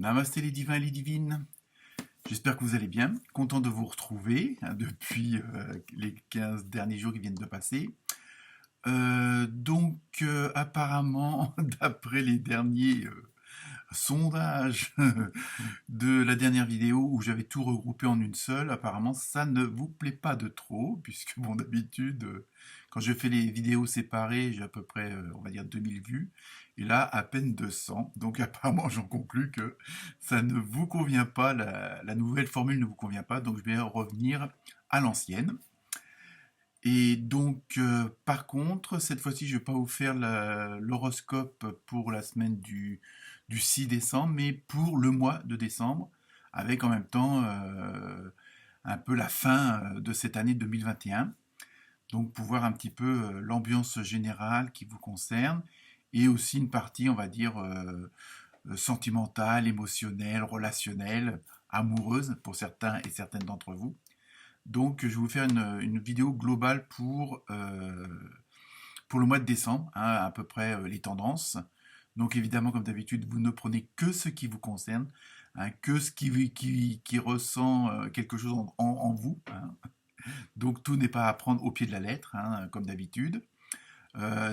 Namasté les divins et les divines. J'espère que vous allez bien. Content de vous retrouver depuis les 15 derniers jours qui viennent de passer. Apparemment, d'après les derniers sondages de la dernière vidéo où j'avais tout regroupé en une seule, apparemment ça ne vous plaît pas de trop, puisque bon, d'habitude, quand je fais les vidéos séparées, j'ai à peu près, on va dire 2000 vues, et là, à peine 200. Donc apparemment, j'en conclus que ça ne vous convient pas, la nouvelle formule ne vous convient pas, donc je vais revenir à l'ancienne. Et donc, par contre, cette fois-ci, je ne vais pas vous faire l'horoscope pour la semaine du 6 décembre, mais pour le mois de décembre, avec en même temps un peu la fin de cette année 2021. Donc, pour voir un petit peu l'ambiance générale qui vous concerne, et aussi une partie, on va dire, sentimentale, émotionnelle, relationnelle, amoureuse pour certains et certaines d'entre vous. Donc, je vais vous faire une vidéo globale pour le mois de décembre, hein, à peu près les tendances. Donc, évidemment, comme d'habitude, vous ne prenez que ce qui vous concerne, hein, que ce qui ressent quelque chose en vous. Hein. Donc, tout n'est pas à prendre au pied de la lettre, hein, comme d'habitude.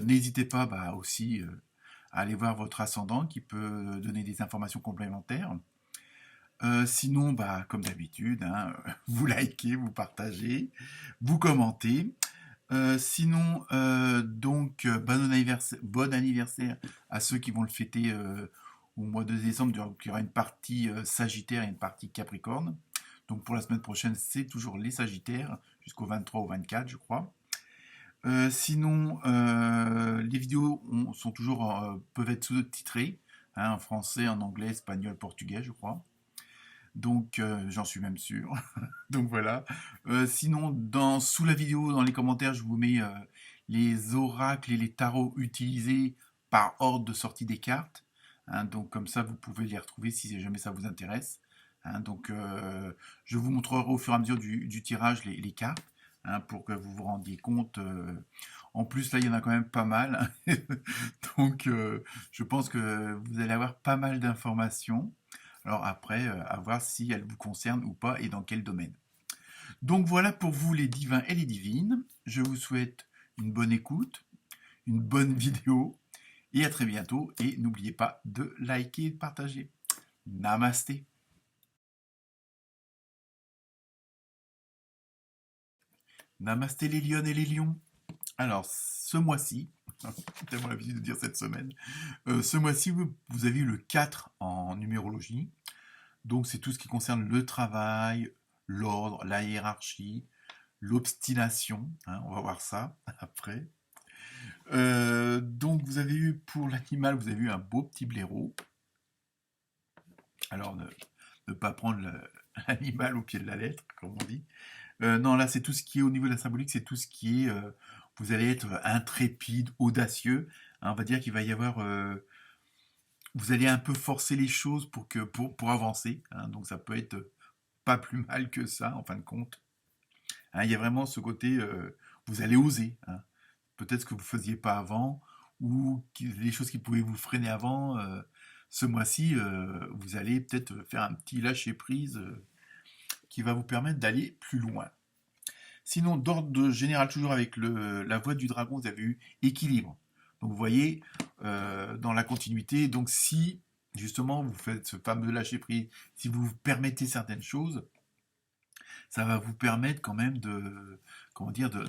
N'hésitez pas aussi à aller voir votre ascendant qui peut donner des informations complémentaires. Sinon, comme d'habitude, hein, vous likez, vous partagez, vous commentez. Bon anniversaire à ceux qui vont le fêter au mois de décembre. Donc, il y aura une partie Sagittaire et une partie Capricorne. Donc pour la semaine prochaine, c'est toujours les Sagittaires, jusqu'au 23 ou 24, je crois. Les vidéos peuvent être sous-titrées, hein, en français, en anglais, espagnol, portugais, je crois. Donc, j'en suis même sûr. Donc voilà. Sous la vidéo, dans les commentaires, je vous mets les oracles et les tarots utilisés par ordre de sortie des cartes. Hein, donc comme ça, vous pouvez les retrouver si jamais ça vous intéresse. Hein, donc, je vous montrerai au fur et à mesure du tirage les cartes, hein, pour que vous vous rendiez compte. En plus, là, il y en a quand même pas mal. Donc, je pense que vous allez avoir pas mal d'informations. Alors après, à voir si elles vous concernent ou pas et dans quel domaine. Donc voilà pour vous les divins et les divines. Je vous souhaite une bonne écoute, une bonne vidéo et à très bientôt. Et n'oubliez pas de liker et de partager. Namasté. Namasté les lionnes et les lions. Alors ce mois-ci, j'ai tellement l'habitude de dire cette semaine, ce mois-ci vous avez eu le 4 en numérologie. Donc c'est tout ce qui concerne le travail, l'ordre, la hiérarchie, l'obstination, hein, on va voir ça après. Donc vous avez eu pour l'animal, vous avez eu un beau petit blaireau. Alors ne pas prendre l'animal au pied de la lettre, comme on dit. Non, là c'est tout ce qui est au niveau de la symbolique, c'est tout ce qui est, vous allez être intrépide, audacieux. Hein, on va dire qu'il va y avoir, vous allez un peu forcer les choses pour avancer. Hein, donc ça peut être pas plus mal que ça en fin de compte. Hein, il y a vraiment ce côté, vous allez oser. Hein. Peut-être ce que vous ne faisiez pas avant, ou les choses qui pouvaient vous freiner avant. Ce mois-ci, vous allez peut-être faire un petit lâcher-prise qui va vous permettre d'aller plus loin. Sinon, d'ordre général, toujours avec la voix du dragon, vous avez eu équilibre. Donc vous voyez, dans la continuité, donc si justement vous faites ce fameux lâcher-prise, si vous vous permettez certaines choses, ça va vous permettre quand même de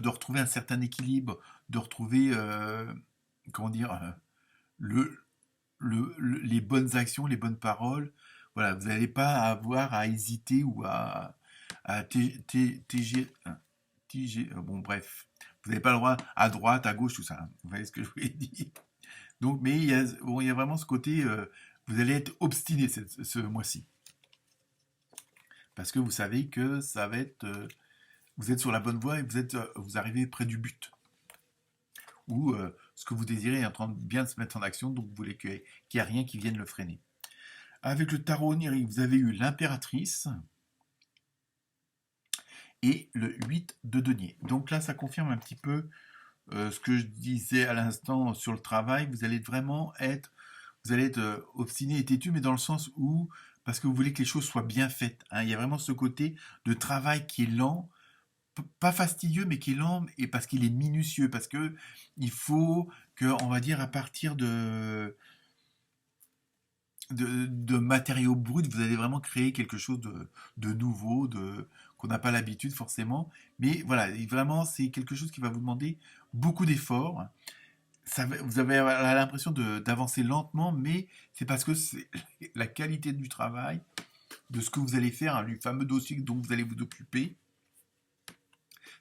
retrouver un certain équilibre, de retrouver, le, les bonnes actions, les bonnes paroles. Voilà, vous n'allez pas avoir à hésiter ou à bon, bref, vous n'avez pas le droit à droite, à gauche, tout ça. Hein. Vous voyez ce que je voulais dire. Donc, mais il y a vraiment ce côté, vous allez être obstiné ce mois-ci. Parce que vous savez que ça va être, vous êtes sur la bonne voie et vous arrivez près du but. Ou ce que vous désirez est en train de bien se mettre en action, donc vous voulez qu'il n'y ait rien qui vienne le freiner. Avec le tarot onirique, vous avez eu l'impératrice et le 8 de denier. Donc là, ça confirme un petit peu ce que je disais à l'instant sur le travail. Vous allez être obstiné et têtu, mais dans le sens où, parce que vous voulez que les choses soient bien faites, hein. Il y a vraiment ce côté de travail qui est lent, pas fastidieux, mais qui est lent, et parce qu'il est minutieux, parce que il faut que, on va dire, à partir de matériaux bruts, vous allez vraiment créer quelque chose de nouveau, qu'on n'a pas l'habitude forcément. Mais voilà, et vraiment, c'est quelque chose qui va vous demander beaucoup d'efforts. Vous avez l'impression d'avancer lentement, mais c'est parce que c'est la qualité du travail, de ce que vous allez faire, hein, le fameux dossier dont vous allez vous occuper.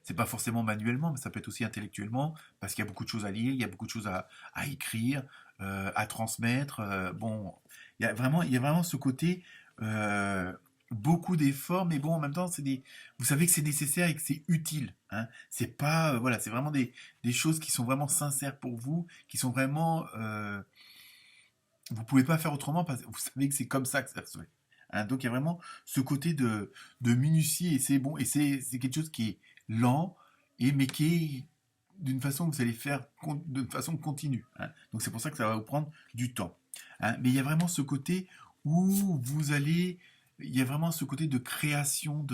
C'est pas forcément manuellement, mais ça peut être aussi intellectuellement, parce qu'il y a beaucoup de choses à lire, il y a beaucoup de choses à écrire, à transmettre. Bon, il y a vraiment ce côté beaucoup d'efforts, mais bon, en même temps, vous savez que c'est nécessaire et que c'est utile, hein. C'est pas, voilà, c'est vraiment des choses qui sont vraiment sincères pour vous, qui sont vraiment, vous pouvez pas faire autrement parce que vous savez que c'est comme ça que ça se fait, hein. Donc il y a vraiment ce côté de minutie et c'est bon, et c'est quelque chose qui est lent, mais qui est d'une façon que vous allez faire de façon continue, hein. Donc c'est pour ça que ça va vous prendre du temps, hein. Mais il y a vraiment ce côté où il y a vraiment ce côté de création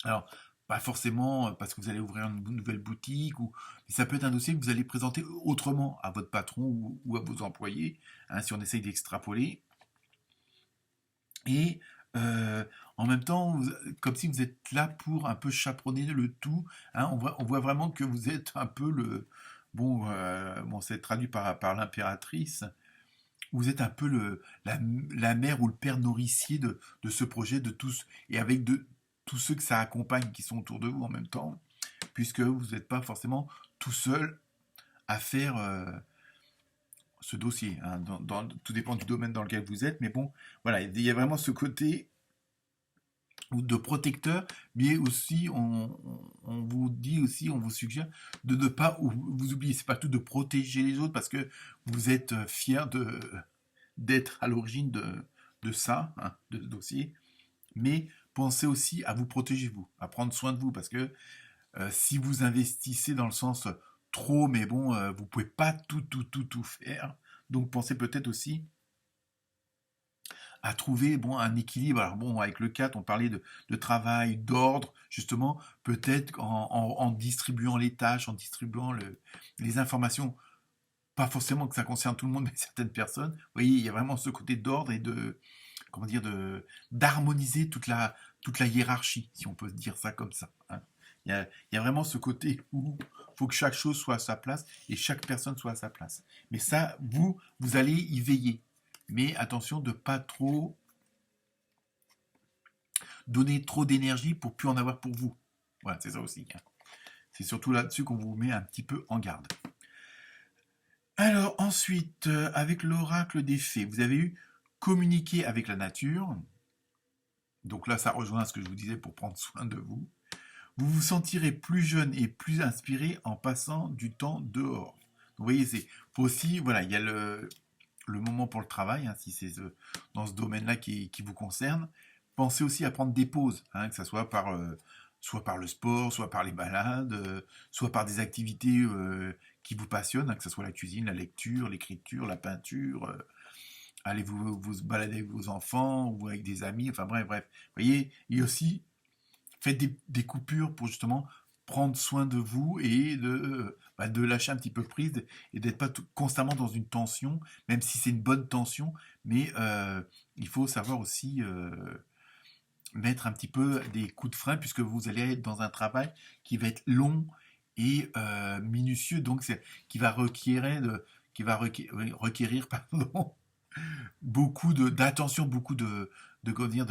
alors, pas forcément parce que vous allez ouvrir une nouvelle boutique, mais ça peut être un dossier que vous allez présenter autrement à votre patron ou à vos employés, hein, si on essaye d'extrapoler. Et en même temps, comme si vous êtes là pour un peu chaperonner le tout, hein. On voit vraiment que vous êtes un peu bon, c'est traduit par l'impératrice. Vous êtes un peu la mère ou le père nourricier de ce projet, de tous, et avec tous ceux que ça accompagne qui sont autour de vous en même temps, puisque vous n'êtes pas forcément tout seul à faire ce dossier, hein. Tout dépend du domaine dans lequel vous êtes, mais bon, voilà, il y a vraiment ce côté de protecteur, mais aussi on vous dit aussi, on vous suggère de ne pas vous oublier, c'est pas tout de protéger les autres parce que vous êtes fier d'être à l'origine de ça, hein, de ce dossier, mais pensez aussi à vous protéger vous, à prendre soin de vous, parce que si vous investissez dans le sens trop, mais bon, vous pouvez pas tout faire, donc pensez peut-être aussi à trouver bon, un équilibre. Alors bon, avec le 4, on parlait de travail, d'ordre, justement, peut-être en distribuant les tâches, en distribuant les informations, pas forcément que ça concerne tout le monde, mais certaines personnes. Vous voyez, il y a vraiment ce côté d'ordre et comment dire, d'harmoniser toute la hiérarchie, si on peut dire ça comme ça, hein. Il y a vraiment ce côté où il faut que chaque chose soit à sa place et chaque personne soit à sa place. Mais ça, vous allez y veiller. Mais attention de pas trop donner trop d'énergie pour plus en avoir pour vous. Voilà, c'est ça aussi, hein. C'est surtout là-dessus qu'on vous met un petit peu en garde. Alors ensuite, avec l'oracle des fées, vous avez eu communiquer avec la nature. Donc là, ça rejoint ce que je vous disais pour prendre soin de vous. Vous vous sentirez plus jeune et plus inspiré en passant du temps dehors. Donc, vous voyez, faut aussi, voilà, il y a le moment pour le travail, hein, si c'est dans ce domaine-là qui vous concerne. Pensez aussi à prendre des pauses, hein, que ce soit soit par le sport, soit par les balades, soit par des activités qui vous passionnent, hein, que ce soit la cuisine, la lecture, l'écriture, la peinture, allez vous balader avec vos enfants ou avec des amis, enfin bref. Vous voyez, il y a aussi, faites des coupures pour justement prendre soin de vous et de lâcher un petit peu prise et d'être pas constamment dans une tension, même si c'est une bonne tension, mais il faut savoir aussi mettre un petit peu des coups de frein puisque vous allez être dans un travail qui va être long et minutieux, donc qui va requérir pardon, beaucoup d'attention, beaucoup comment dire,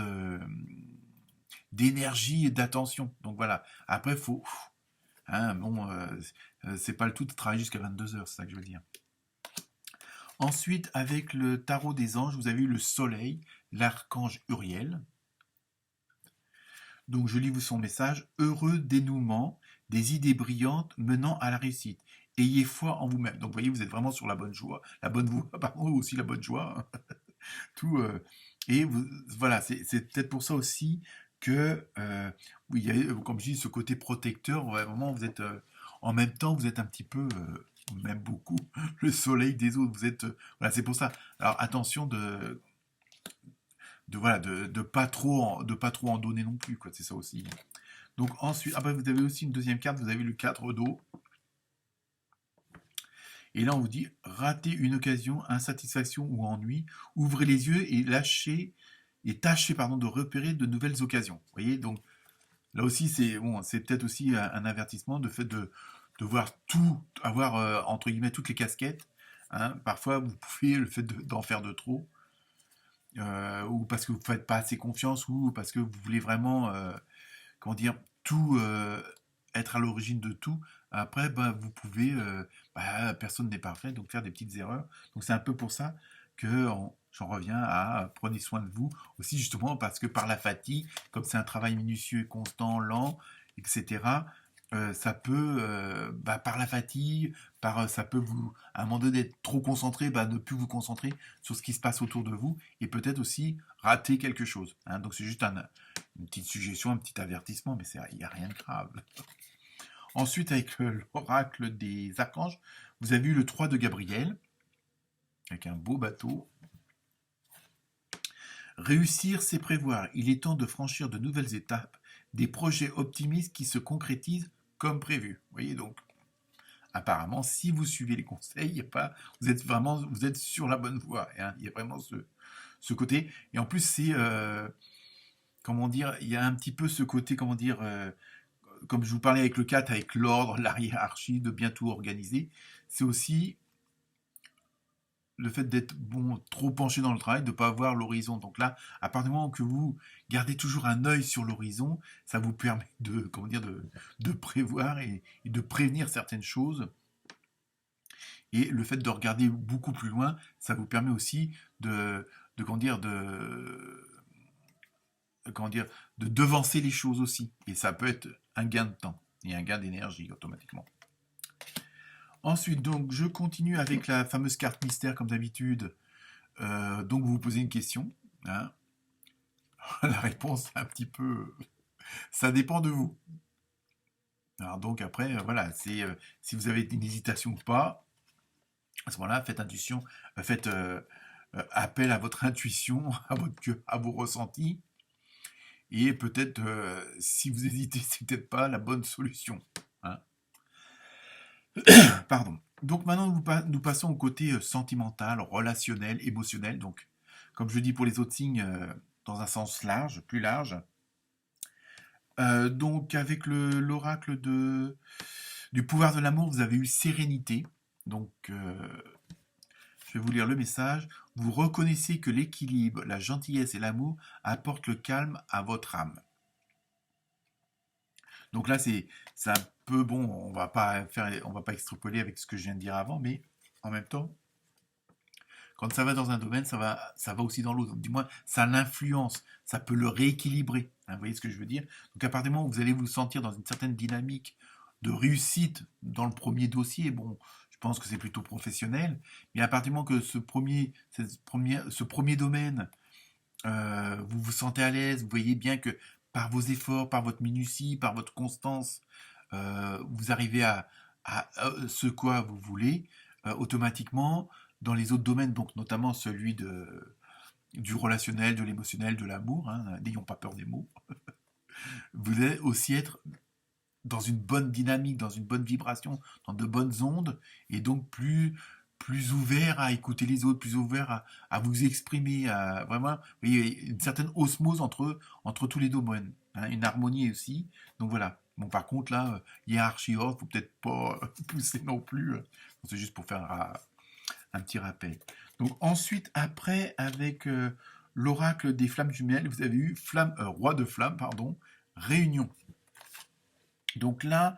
d'énergie et d'attention. Donc voilà. Après, faut, hein, bon, c'est pas le tout de travailler jusqu'à 22 heures, c'est ça que je veux dire. Ensuite, avec le tarot des anges, vous avez eu le soleil, l'archange Uriel. Donc je lis vous son message. Heureux dénouement, des idées brillantes menant à la réussite. Ayez foi en vous-même. Donc vous voyez, vous êtes vraiment sur la bonne joie, la bonne voie, pardon, aussi la bonne joie. Tout, et voilà, c'est peut-être pour ça aussi que oui, il y a, comme je dis, ce côté protecteur. Ouais, vraiment, vous êtes en même temps, vous êtes un petit peu, même beaucoup, le soleil des autres. Vous êtes, voilà, c'est pour ça. Alors attention voilà, de pas trop en donner non plus, quoi. C'est ça aussi. Donc ensuite, après vous avez aussi une deuxième carte, vous avez le 4 d'eau. Et là on vous dit rater une occasion, insatisfaction ou ennui, ouvrez les yeux et tâchez pardon de repérer de nouvelles occasions. Vous voyez, donc là aussi c'est bon, c'est peut-être aussi un avertissement de fait de voir tout, avoir entre guillemets toutes les casquettes. Hein. Parfois vous pouvez le fait d'en faire de trop. Ou parce que vous ne faites pas assez confiance, ou parce que vous voulez vraiment, comment dire, tout être à l'origine de tout. Après, bah, vous pouvez, personne n'est parfait, donc faire des petites erreurs. Donc c'est un peu pour ça que j'en reviens à prenez soin de vous aussi justement parce que par la fatigue, comme c'est un travail minutieux, constant, lent, etc. Ça peut, par la fatigue, ça peut vous, à un moment donné, être trop concentré, ne plus vous concentrer sur ce qui se passe autour de vous et peut-être aussi rater quelque chose. Hein. Donc c'est juste une petite suggestion, un petit avertissement, mais il n'y a rien de grave. Ensuite, avec l'oracle des archanges, vous avez eu le 3 de Gabriel, avec un beau bateau. Réussir, c'est prévoir. Il est temps de franchir de nouvelles étapes, des projets optimistes qui se concrétisent comme prévu. Vous voyez donc, apparemment, si vous suivez les conseils, vous êtes sur la bonne voie. Hein. Il y a vraiment ce côté. Et en plus, c'est, comment dire, il y a un petit peu ce côté, comment dire, comme je vous parlais avec le 4, avec l'ordre, la hiérarchie, de bien tout organiser. C'est aussi le fait d'être trop penché dans le travail, de ne pas voir l'horizon. Donc là, à partir du moment que vous gardez toujours un œil sur l'horizon, ça vous permet de prévoir et de prévenir certaines choses. Et le fait de regarder beaucoup plus loin, ça vous permet aussi de devancer les choses aussi. Et ça peut être un gain de temps et un gain d'énergie automatiquement. Ensuite, donc, je continue avec la fameuse carte mystère, comme d'habitude. Donc, vous vous posez une question. Hein. La réponse, un petit peu... Ça dépend de vous. Alors, donc, après, voilà, c'est si vous avez une hésitation ou pas, à ce moment-là, faites appel à votre intuition, à votre cœur, à vos ressentis. Et peut-être, si vous hésitez, c'est peut-être pas la bonne solution. Hein. Pardon. Donc maintenant, nous passons au côté sentimental, relationnel, émotionnel. Donc, comme je dis pour les autres signes, dans un sens large, plus large. Donc, avec l'oracle du pouvoir de l'amour, vous avez eu sérénité. Donc, je vais vous lire le message. Vous reconnaissez que l'équilibre, la gentillesse et l'amour apportent le calme à votre âme. Donc là, c'est un peu bon. On va pas extrapoler avec ce que je viens de dire avant, mais en même temps, quand ça va dans un domaine, ça va aussi dans l'autre. Du moins, ça l'influence, ça peut le rééquilibrer. Hein, vous voyez ce que je veux dire? Donc à partir du moment où vous allez vous sentir dans une certaine dynamique de réussite dans le premier dossier, bon, je pense que c'est plutôt professionnel, mais à partir du moment que ce premier domaine, vous vous sentez à l'aise, vous voyez bien que par vos efforts, par votre minutie, par votre constance, vous arrivez à ce quoi vous voulez, automatiquement, dans les autres domaines, donc notamment celui du relationnel, de l'émotionnel, de l'amour, hein, n'ayons pas peur des mots, vous allez aussi être dans une bonne dynamique, dans une bonne vibration, dans de bonnes ondes, et donc plus ouvert à écouter les autres, plus ouvert à vous exprimer, à vraiment, vous voyez, une certaine osmose entre tous les domaines, hein, une harmonie aussi. Donc voilà. Bon, par contre, là, hiérarchie ordre, faut peut-être pas pousser non plus. C'est juste pour faire un petit rappel. Donc ensuite, après, avec l'oracle des flammes jumelles, vous avez eu roi de flammes, pardon, réunion. Donc là,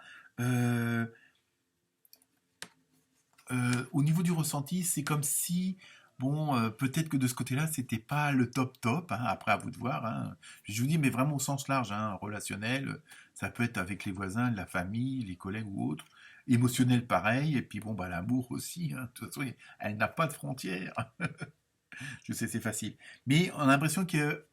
au niveau du ressenti, c'est comme si, bon, peut-être que de ce côté-là, c'était pas le top, hein, après à vous de voir. Hein. Je vous dis, mais vraiment au sens large, hein, relationnel, ça peut être avec les voisins, la famille, les collègues ou autres. Émotionnel, pareil, et puis bon, l'amour aussi, hein, de toute façon, elle n'a pas de frontières. Je sais, c'est facile. Mais on a l'impression que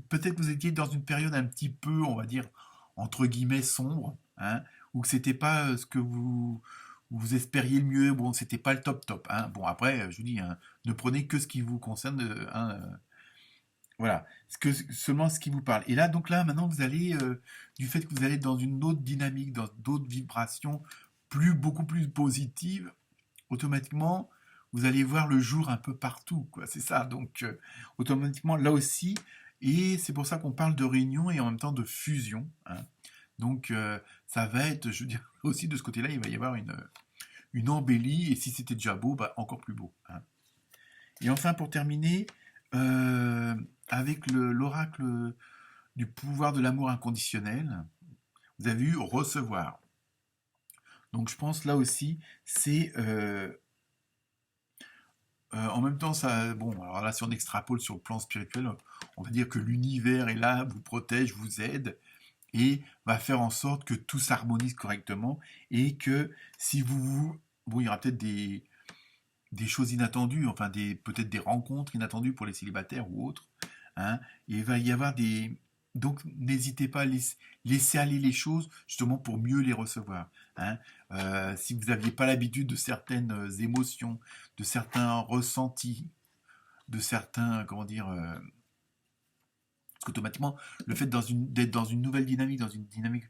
peut-être que vous étiez dans une période un petit peu, on va dire, entre guillemets, sombre, hein, ou que c'était pas ce que vous espériez le mieux, bon, c'était pas le top. Hein. Bon, après, je vous dis, hein, ne prenez que ce qui vous concerne, hein, Voilà, seulement ce qui vous parle. Et là, donc là, maintenant, vous allez, du fait que vous allez dans une autre dynamique, dans d'autres vibrations, beaucoup plus positives, automatiquement, vous allez voir le jour un peu partout, quoi. C'est ça. Donc, automatiquement, là aussi, et c'est pour ça qu'on parle de réunion et en même temps de fusion, hein. Donc, ça va être, je veux dire, aussi de ce côté-là, il va y avoir une embellie, et si c'était déjà beau, bah, encore plus beau, hein. Et enfin, pour terminer, euh, avec l'oracle du pouvoir de l'amour inconditionnel, vous avez eu recevoir. Donc, je pense là aussi, c'est en même temps, ça, bon, alors là, si on extrapole sur le plan spirituel, on va dire que l'univers est là, vous protège, vous aide, et va faire en sorte que tout s'harmonise correctement, et que si bon, il y aura peut-être des choses inattendues, enfin peut-être des rencontres inattendues pour les célibataires ou autres, hein, et il va y avoir des... Donc n'hésitez pas à laisser aller les choses justement pour mieux les recevoir, hein. Si vous n'aviez pas l'habitude de certaines émotions, de certains ressentis, de certains, comment dire, parce qu'automatiquement, le fait d'être dans une nouvelle dynamique, dans une dynamique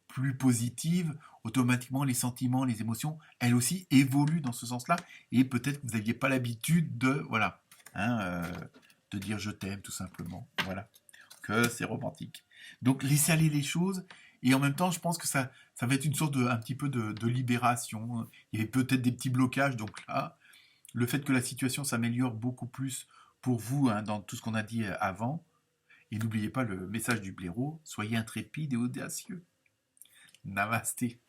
plus positive, automatiquement les sentiments, les émotions, elles aussi évoluent dans ce sens-là. Et peut-être que vous n'aviez pas l'habitude de, voilà, hein, de dire je t'aime tout simplement. Voilà, que c'est romantique. Donc laissez aller les choses. Et en même temps, je pense que ça va être une sorte un petit peu de libération. Il y avait peut-être des petits blocages. Donc là, le fait que la situation s'améliore beaucoup plus pour vous, hein, dans tout ce qu'on a dit avant. Et n'oubliez pas le message du blaireau, soyez intrépide et audacieux. Namasté.